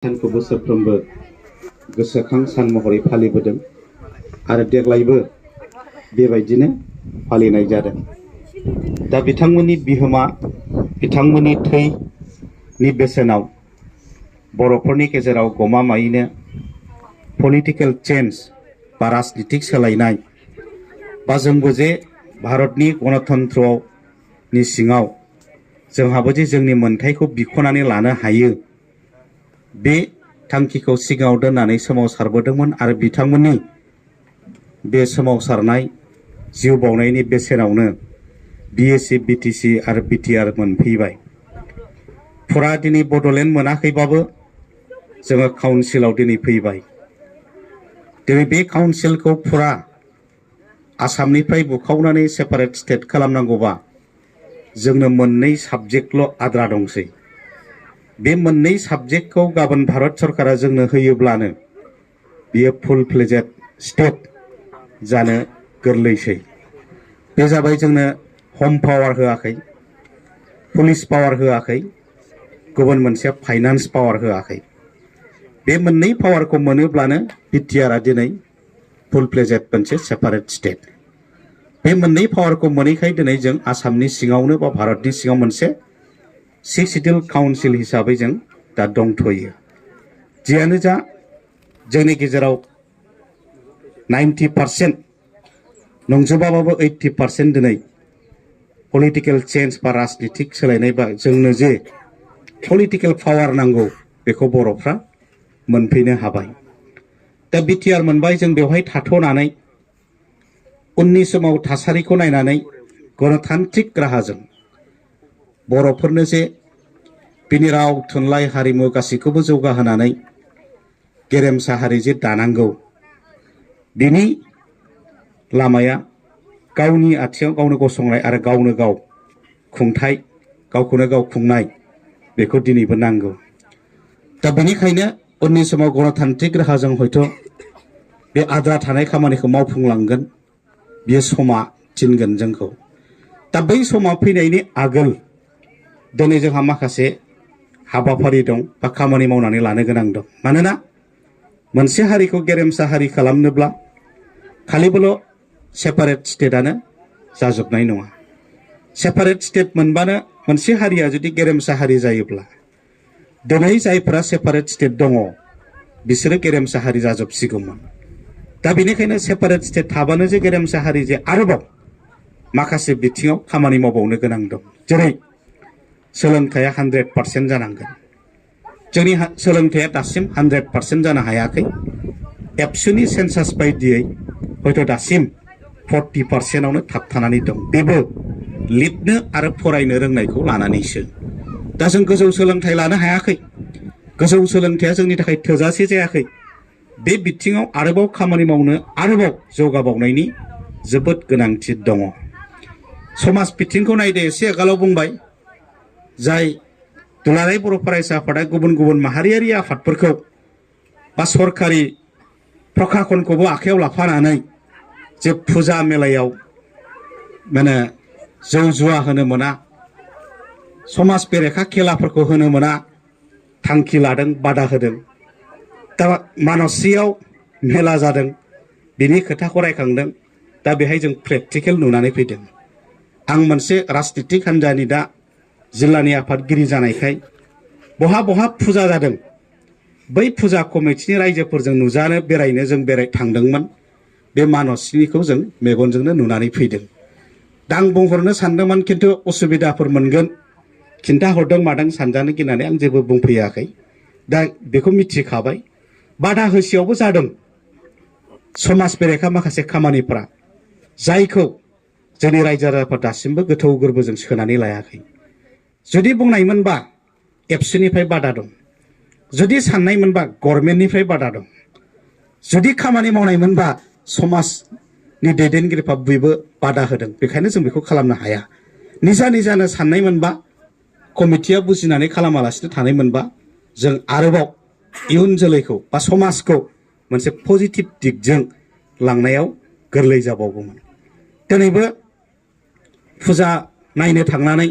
सानखौ बोसोरफ्रोमबो गोसोखां सान महरै फालिबोदों आरो देग्लायबो बेबायदिनो फालिनाय जादों। दा बिथांमोननि बिहोमा, बिथांमोननि थैनि बेसेनाव बर'फोरनि गेजेराव गमामायैनो पलिटिकेल चेन्ज बा राजनितिक सोलायनाय बा जोंबो जे भारतनि गणतन्त्रनि सिङाव जोंहाबो जे जोंनि मोन्थाइखौ बिख'नानै लानो हायो, बे थांखिखौ सिगाङाव दोननानै सोमावसारबोदोंमोन आरो बिथांमोननि बे सोमावसारनाय जिउ बावनायनि बेसेनावनो बिएसि, बिटिसि आरो बिटिआर मोनफैबाय। फुरा दिनै बड'लेण्ड मोनाखैबाबो जोङो काउन्सिलाव दिनै फैबाय। दिनै बे काउन्सिलखौ फुरा आसामनिफ्राय बुखावनानै सेपारेट स्टेट खालामनांगौबा जोंनो मोननै साबजेक्टल' आद्रा दंसै। बे मोननै साबजेक्टखौ गाबोन भारत सरकारा जोंनो होयोब्लानो बियो फुल फ्लेजेड स्टेट जानो गोरलैसै। बे जाबाय जोंनो हम पावार होआखै, पुलिस पावार होआखै, गुबुन मोनसे फाइनान्स पावार होआखै। बे मोननै पावारखौ मोनोब्लानो बिटिआरआ दिनै फुल फ्लेजेड मोनसे सेपारेट स्टेट। बे मोननै पावारखौ मोनैखाय दिनै जों आसामनि सिङावनो बा भारतनि सिङाव मोनसे सिक्स सिडिउल काउन्सिल हिसाबै जों दा दंथ'यो। जियानो जा, जोंनि गेजेराव 90% नंजोबाबाबो 80% दिनै पलिटिकेल चेन्ज बा राजनितिक सोलायनाय बा जोंनो जे पलिटिकेल पावार नांगौ बेखौ बर'फ्रा मोनफैनो हाबाय। दा बिटिआर मोनबाय, जों बेवहाय थाथ'नानै उननि समाव थासारिखौ नायनानै गणतान्त्रिक राहाजों बर'फोरनो जे बिनि राव, थुनलाइ, हारिमु गासैखौबो जौगाहोनानै गेरेमसा हारि जे दानांगौ, बिनि लामाया गावनि आथिङाव गावनो गसंनाय आरो गावनो गाव खुंथाय, गावखौनो गाव खुंनाय, बेखौ दिनैबो नांगौ। दा बेनिखायनो उननि समाव गणतान्त्रिक राहाजों हयथ' बे आद्रा थानाय खामानिखौ मावफुंलांगोन, बियो समा थिनगोन जोंखौ। दा बै समा फैनायनि आगोल दिनै जोंहा माखासे हाबाफारि दं बा खामानि मावनानै लानो गोनां दं। मानोना मोनसे हारिखौ गेरेमसा हारि खालामनोब्ला खालिबोल' सेपारेट स्टेटआनो जाजोबनाय नङा। सेपारेट स्टेट मोनबानो मोनसे हारिया जुदि गेरेमसा हारि जायोब्ला दिनै जायफोरा सेपारेट स्टेट दङ बिसोरो गेरेमसा हारि जाजोबसिगौमोन। दा बेनिखायनो सेपारेट स्टेट थाबानो जे गेरेमसा हारि जे आरोबाव माखासे बिथिङाव खामानि मावबावनो गोनां दं। जेरै सोलोंथाइया 100% जानांगोन। जोंनि सोलोंथाइया दासिम 100% जानो हायाखै। एबसुनि सेन्सास बायदियै हयथ' दासिम 40%आवनो थाबथानानै दं। बेबो लिरनो आरो फरायनो रोंनायखौ लानानैसो। दा जों गोजौ सोलोंथाइ लानो हायाखै, गोजौ सोलोंथाइया जोंनि थाखाय थोजासे जायाखै। बे बिथिङाव आरोबाव खामानि मावनो, आरोबाव जौगाबावनायनि जोबोद गोनांथि दङ। समाज बिथिंखौ नायदो, एसे आगोलाव बुंबाय, जाय दुलाराय बर' फरायसा आफादा गुबुन गुबुन माहारियारि आफादफोरखौ बा सरखारि प्रखाखनखौबो आखायाव लाफानानै जे फुजा मेलायाव जौ जुवा होनो मोना, समाज बेरेखा खेलाफोरखौ होनो मोना थांखि लादों, बादा होदों। दा मानसियाव मेला जादों, बिनि खोथाखौ रायखांदों। दा बेहाय जों प्रेक्टिकेल नुनानै फैदों। आं मोनसे राजनितिक हान्जानि दा जिल्लानि आफादगिरि जानायखाय बहा बहा फुजा जादों बै फुजा कमिटिनि रायजोफोरजों नुजानो बेरायनो जों थांदोंमोन। बे मानसिनिखौ जों मेगनजोंनो नुनानै फैदों। दा आं बुंहरनो सानदोंमोन, खिन्थु उसुबिदाफोर मोनगोन, खिन्थाहरदों मादों सानजानो गिनानै आं जेबो बुंफैयाखै। दा बेखौ मिथिखाबाय। बादा होसेयावबो जादों समाज बेरेखा माखासे खामानिफ्रा, जायखौ जोंनि रायजो राजाफ्रा दासिमबो गोथौ गोरबोजों सोनानै लायाखै। जुदि बुंनायमोनबा एबसुनिफ्राय बादा दं, जुदि साननायमोनबा गभर्नमेन्टनिफ्राय बादा दं, जुदि खामानि मावनायमोनबा समाजनि दैदेनगिरिफ्रा बयबो बादा होदों, बेखायनो जों बेखौ खालामनो हाया। निजा निजानो साननायमोनबा, कमिटिया बुजिनानै खालामालासिनो थानायमोनबा जों आरोबाव इयुन जोलैखौ बा समाजखौ मोनसे पजिटिभ दिगजों लांनायाव गोरलै जाबावगौमोन। दिनैबो फुजा नायनो थांनानै,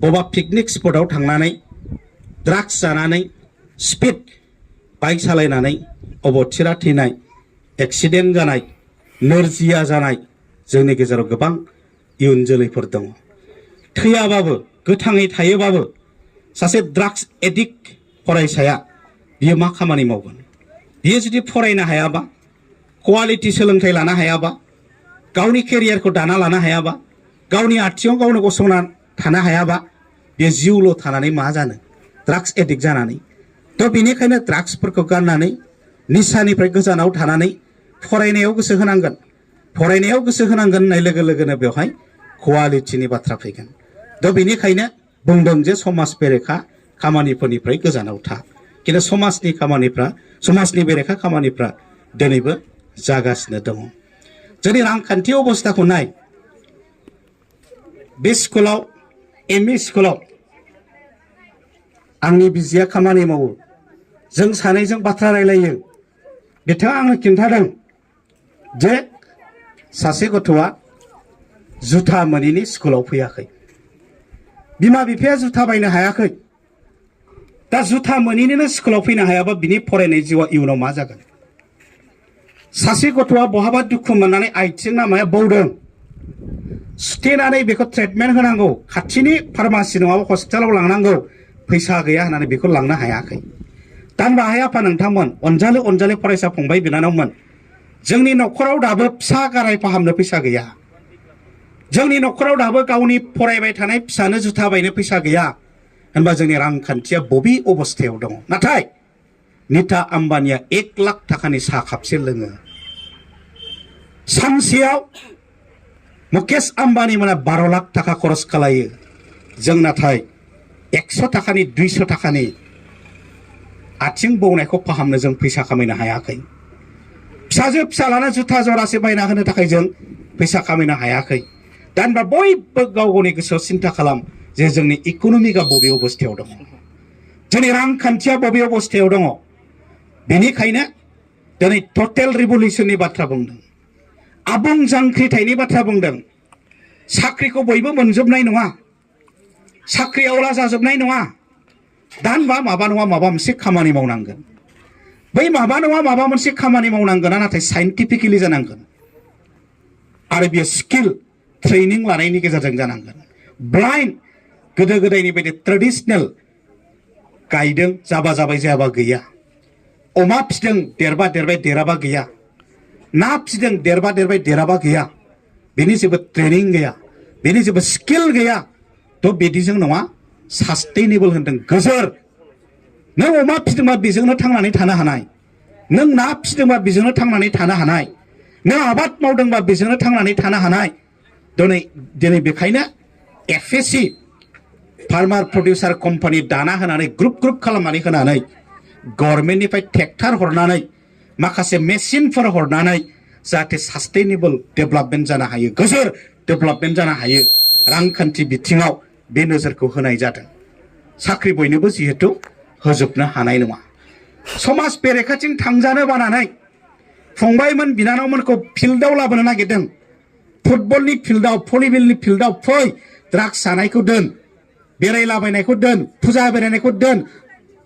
बबेबा पिकनिक स्पटआव थांनानै ड्राग्स जानानै स्पिड बाइक सालायनानै अबथिरा थैनाय एक्सिडेन्ट जानाय नोरजिया जानाय जोंनि गेजेराव गोबां इयुन जोलैफोर दङ थैयाबाबो गोथाङै थायोबाबो सासे ड्राग्स एडिक्ट फरायसाया बियो मा खामानि मावगोन बियो जुदि फरायनो हायाबा क्वालिटि सोलोंथाइ लानो हायाबा गावनि केरियारखौ दाना लानो हायाबा गावनि आथिङाव गावनो गसंना थानो हायाबा बे जिउल' थानानै मा जानो ड्राग्स एडिक्ट जानानै थ' बेनिखायनो ड्राग्सफोरखौ गारनानै निसानिफ्राय गोजानाव थानानै फरायनायाव गोसो होनांगोन फरायनायाव गोसो होनांगोन होननाय लोगो लोगोनो बेवहाय क्वालिटिनि बाथ्रा फैगोन थ' बेनिखायनो बुंदों जे समाज बेरेखा खामानिफोरनिफ्राय गोजानाव था खिन्थु समाजनि बेरेखा खामानिफ्रा दिनैबो जागासिनो दङ जोंनि रांखान्थि अबस्थाखौ नाय बे स्कुलाव एमइ स्कुलाव आंनि बिजिया खामानि मावो जों सानैजों बाथ्रा रायलायो बिथाङा आंनो खिन्थादों जे सासे गथ'आ जुथा मोनैनि स्कुलाव फैयाखै बिमा बिफाया जुथा बायनो हायाखै दा जुथा मोनैनिनो स्कुलाव फैनो हायाबा बिनि फरायनाय जिउआ इयुनाव मा जागोन सासे गथ'आ बहाबा दुखु मोननानै आथिं नामाया बौदों सुथेनानै बेखौ ट्रिटमेन्ट होनांगौ खाथिनि फार्मासि नङाबा हस्पिटालाव लांनांगौ फैसा गैया होननानै बेखौ लांनो हायाखै दा बाहाय आफा नोंथांमोन अनजालु फरायसा फंबाय बिनानावमोन जोंनि न'खराव दाबो फिसा गाराय फाहामनो फैसा गैया जोंनि न'खराव दाबो गावनि फरायबाय थानाय फिसानो जुथा बायनो फैसा गैया होनबा जोंनि रांखान्थिया बबे अबस्थायाव दङ नाथाय नीता आम्बानिया 1 लाख थाखानि साहा खापसे लोङो सानसेयाव मुकेश आम्बानी मोना 12 लाख थाखा खरस खालायो जों नाथाय 100 थाखानि 200 थाखानि आथिं बौनायखौ फाहामनो जों फैसा खामायनो हायाखै फिसाजो फिसालानो जुथा जरासे बायना होनो थाखाय जों फैसा खामायनो हायाखै दा होनबा बयबो गाव गावनि गोसोआव सिन्था खालाम जे जोंनि इक'नमिकआ बबे अबस्थायाव दङ जोंनि रांखान्थिया बबे अबस्थायाव दङ बेनिखायनो दिनै टटेल रिभलिउसननि बाथ्रा बुंदों आबुं जांख्रिथायनि बाथ्रा बुंदों साख्रिखौ बयबो मोनजोबनाय नङा साख्रि आवला जाजोबनाय नङा दा होनबा माबा नङा माबा मोनसे खामानि मावनांगोन बै माबा नङा माबा मोनसे खामानि मावनांगोना नाथाय साइन्टिफिकेलि जानांगोन आरो बेयो स्किल ट्रेनिं लानायनि गेजेरजों जानांगोन ब्लाइन्ड गोदो गोदायनि बायदि ट्रेडिशनेल गायदों जाबा जाबाय जायाबा गैया अमा फिदों देरबा देरबाय देराबा गैया ना फिदों देरबा देरबाय देराबा गैया बेनि जेबो ट्रेनिं गैया बेनि जेबो स्किल गैया थ' बिदिजों नङा सास्टेनेबल होनदों गोजोर नों अमा फिदोंबा बेजोंनो थांनानै थानो हानाय नों ना फिदोंबा बेजोंनो थांनानै थानो हानाय नों आबाद मावदोंबा बेजोंनो थांनानै थानो हानाय दिनै बेखायनो एफएसि फार्मार प्रडिउसार कम्पानि दाना होनानै ग्रुप खालामनानै होनानै गभर्नमेन्टनिफ्राय ट्रेक्टर हरनानै माखासे मेसिनफोर हरनानै जाहाथे सास्टेनेबल डेभेलपमेन्ट जानो हायो गोजोर डेभेलपमेन्ट जानो हायो रांखान्थि बिथिङाव बे नोजोरखौ होनाय जादों साख्रि बयनोबो जिहेतु होजोबनो हानाय नङा समाज बेरेखाथिं थांजानो बानानै फंबायमोन बिनानावमोनखौ फिल्डआव लाबोनो नागिरदों फुटबलनि फिल्डआव भलिबलनि फिल्डआव फै ड्राग्स जानायखौ दोन बेरायलाबायनायखौ दोन फुजा बेरायनायखौ दोन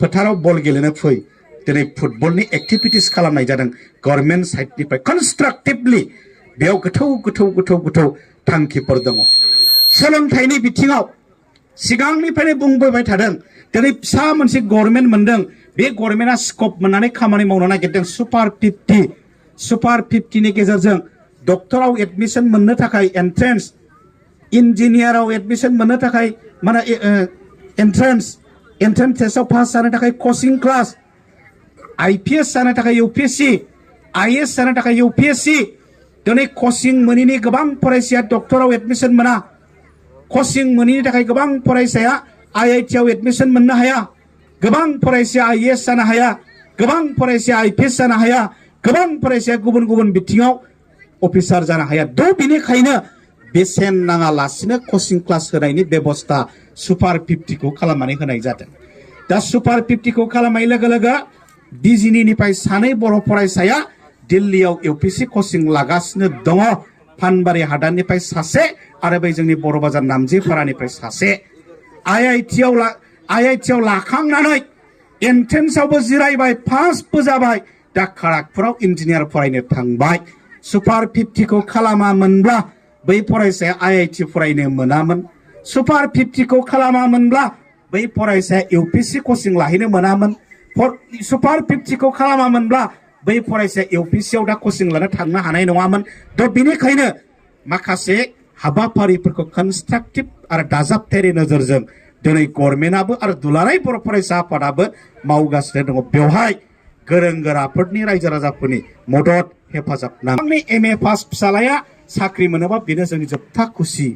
फोथाराव बल गेलेनो फै दिनै फुटबलनि एक्टिभिटिस खालामनाय जादों गभर्नमेन्ट साइडनिफ्राय कनस्ट्राक्टिभलि बेयाव गोथौ थांखिफोर दङ सोलोंथाइनि बिथिङाव सिगांनिफ्रायनो बुंबोबाय थादों दिनै फिसा मोनसे गभर्नमेन्ट मोनदों बे गभर्नमेन्टआ स्कप मोननानै खामानि मावनो नागिरदों सुपार 50नि गेजेरजों डक्टराव एडमिशन मोननो थाखाय एन्ट्रेन्स इन्जिनियाराव एडमिशन मोननो थाखाय माने एन्ट्रेन्स टेस्टआव पास जानो थाखाय कचिं क्लास आईपीएस जानो थाखाय यूपीएससी आईएएस जानो थाखाय यूपीएससी दिनै कचिं मोनैनि गोबां फरायसाया डक्टराव एडमिशन मोना कचिं मोनैनि थाखाय गोबां फरायसाया आईआईटी आव एडमिशन मोननो हाया गोबां फरायसाया आईएएस जानो हाया गोबां फरायसाया आईपीएस जानो हाया गोबां फरायसाया गुबुन अफिसार जानो हाया थ' बेनिखायनो बेसेन नाङालासिनो कचिं क्लास होनायनि बेबस्था सुपार 50खौ खालामनानै होनाय जादों दा सुपार 50खौ खालामनाय लोगो लोगो बिजिनिनिफ्राय सानै बर' फरायसाया दिल्लीयाव यूपीएससी कचिं लागासिनो दङ फानबारि हादाननिफ्राय सासे आरो बै जोंनि बर' बाजार नामजिपारानिफ्राय सासे आईआईटी आव लाखांनानै एन्ट्रेन्सआवबो जिरायबाय पासबो जाबाय दा खड़गपुराव इन्जिनियार फरायनो थांबाय सुपार 50खौ खालामामोनब्ला बै फरायसाया IIT फरायनो मोनामोन सुपार 50खौ खालामामोनब्ला बै फरायसाया UPSC कचिं लाहैनो मोनामोन सुपार 50खौ खालामामोनब्ला बै फरायसाया UPSCआव दा कचिं लानो थांनो हानाय नङामोन थ' बेनिखायनो माखासे हाबाफारिफोरखौ कनस्ट्राक्टिभ आरो दाजाबथायारि नोजोरजों दिनै गभर्नमेन्टआबो आरो दुलाराय बर' फरायसा आफादाबो मावगासिनो दङ बेवहाय गोरों गोराफोरनि रायजो राजाफोरनि मदद हेफाजाब नांगौ MA पास फिसालाया साख्रि मोनोबा बेनो जोंनि जोबथा खुसि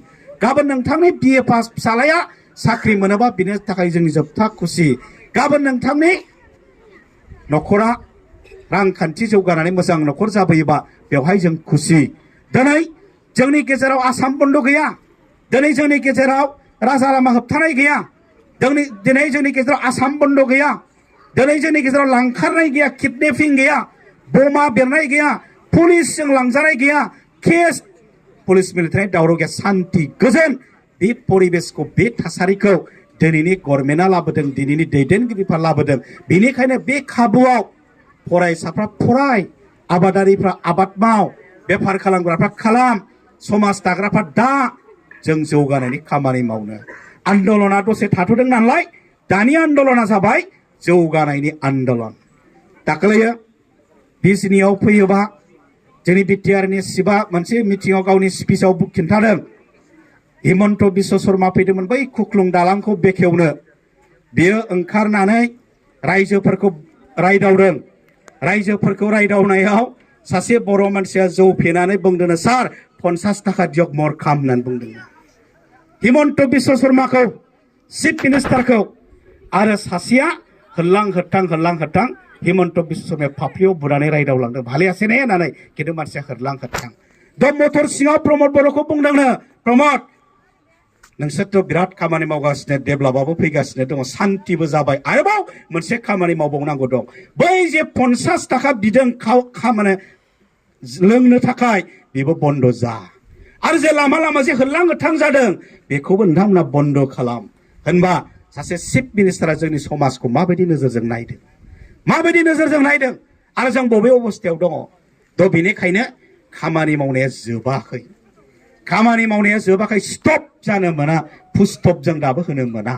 गाबोन नोंथांनि BA पास फिसालाया साख्रि मोनोबा बेनो थाखाय जोंनि जोबथा खुसि गाबोन नोंथांनि न'खरा रांखान्थि जौगानानै मोजां न'खर जाबोयोबा बेवहाय जों खुसि दिनै जोंनि गेजेराव आसाम बन्द गैया दिनै जोंनि गेजेराव राजा लामा होबथानाय गैया दिनै जोंनि गेजेराव आसाम बन्द गैया दिनै जोंनि गेजेराव लांखारनाय गैया किडनेपिं गैया बमा बेरनाय गैया पुलिसजों लांजानाय गैया केस पुलिस मिलिटारि दावराव गैया सान्ति गोजोन बे परिबेसखौ बे थासारिखौ दिनैनि गभर्नमेन्टआ लाबोदों दिनैनि दैदेनगिरिफ्रा लाबोदों बेनिखायनो बे खाबुआव फरायसाफ्रा फराय आबादारिफ्रा आबाद माव बेफार खालामग्राफ्रा खालाम समाज दाग्राफ्रा दा जों जौगानायनि खामानि मावनो आन्दलना दसे थाथ'दों नालाय दानि आन्दलना जाबाय जौगानायनि आन्दलन दाखालियो बिजनियाव फैयोबा जोंनि बिटिआरनि सिबा मोनसे मिटिंआव गावनि स्पिचआव खिन्थादों हिमन्त बिश्व शर्मा फैदोंमोन बै खुख्लुं दालांखौ बेखेवनो बियो ओंखारनानै रायजोफोरखौ रायदावदों रायजोफोरखौ रायदावनायाव सासे बर' मानसिया जौ फेनानै बुंदों सार 50 थाखा दियक मर खाम होननानै बुंदों हिमन्त बिश्व शर्माखौ चिफ मिनिस्टारखौ आरो सासेया होल्लां होथां हिमन्त बिश्व शर्माया फाफ्लियाव बुनानै रायदावलांदों भालियासे ने होननानै खिन्थु मानसिया होल्लां होथां द मटर सिङाव प्रमद बर'खौ बुंदोंनो प्रमद नोंसोरथ' बिराद खामानि मावगासिनो डेभेलपआबो फैगासिनो दङ सान्तिबो जाबाय आरोबाव मोनसे खामानि मावबावनांगौ दं बै जे 50 थाखा बिदों खामानि लोंनो थाखाय बेबो बन्द जा आरो जे लामा लामा जे होल्लां होथां जादों बेखौबो नोंथांमोना बन्द खालाम होनबा सासे चिफ मिनिस्टारा जोंनि समाजखौ माबायदि नोजोरजों नायदों आरो जों बबे अबस्थायाव दङ थ' बेनिखायनो खामानि मावनाया जोबाखै स्टप जानो मोना फुस्टप जों दाबो होनो मोना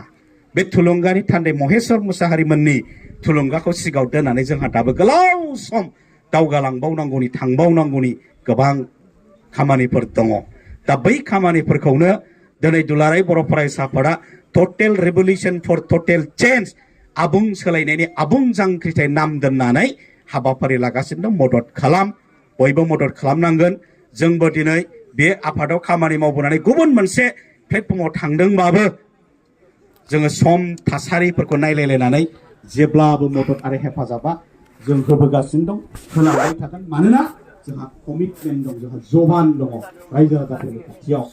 बे थुलुंगानि थान्दै महेश्वर मुसाहारिमोननि थुलुंगाखौ सिगाङाव दोननानै जोंहा दाबो गोलाव सम दावगालांबावनांगौनि थांबावनांगौनि गोबां खामानिफोर दङ दा बै खामानिफोरखौनो दिनै दुलाराय बर' फरायसा आफादा टटेल रिभलिउसन फर टटेल चेन्ज आबुं सोलायनायनि आबुं जांख्रिथाय नाम दोननानै हाबाफारि लागासिनो दं मदद खालाम बयबो मदद खालामनांगोन जोंबो दिनै बे आफादाव खामानि मावबोनानै गुबुन मोनसे प्लेटफर्माव थांदोंबाबो जोङो सम थासारिफोरखौ नायलायलायनानै जेब्लाबो मदद आरो हेफाजाबा जों होबोगासिनो दं होलांबाय थागोन मानोना जोंहा कमिटमेन्ट दं जोंहा जबान दङ रायजो राजाफोरनि खाथियाव